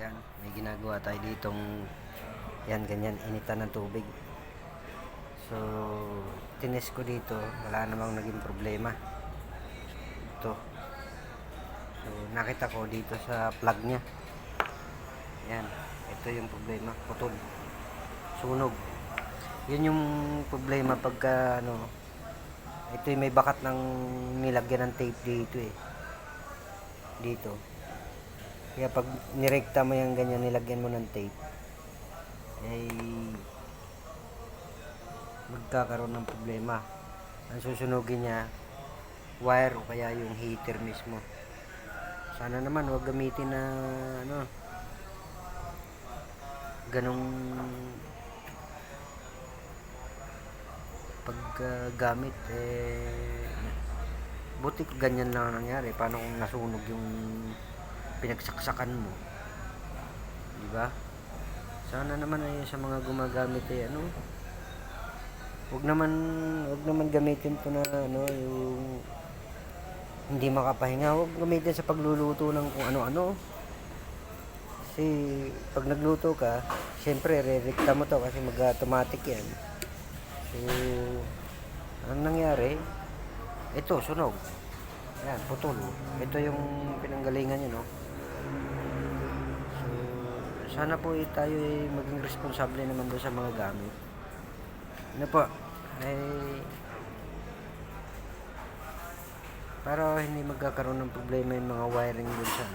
Yan, may ginagawa tayo ditong yan, ganyan, initan ng tubig. So, tines ko dito, wala namang naging problema. Ito. So, nakita ko dito sa plug nya. Yan, ito yung problema, putol. Sunog. Yun yung problema pagka ito yung may bakat ng nilagyan ng tape dito dito. Kaya pag nirekta mo yung ganyan, nilagyan mo ng tape, ay magkakaroon ng problema. Ang susunugin niya, wire o kaya yung heater mismo. Sana naman huwag gamitin na ganong paggamit buti ko ganyan lang nangyari. Paano kung nasunog yung pinagsaksakan mo, di ba? Sana naman ay sa mga gumagamit wag naman gamitin to na yung hindi makapahinga. Wag gamitin sa pagluluto ng kung ano-ano. Kasi pag nagluto ka, syempre re-rekta mo to kasi mag-automatic yan. So, anong nangyari? Ito, sunog. Yan, putol. Ito yung pinanggalingan niya, no? So, sana po tayo maging responsable naman doon sa mga gamit. Ano po? Ay, para hindi magkakaroon ng problema yung mga wiring doon sa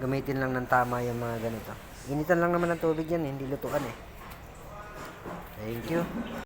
gamitin lang ng tama yung mga ganito. Initan lang naman ng tubig yan, hindi lutuan eh. Thank you.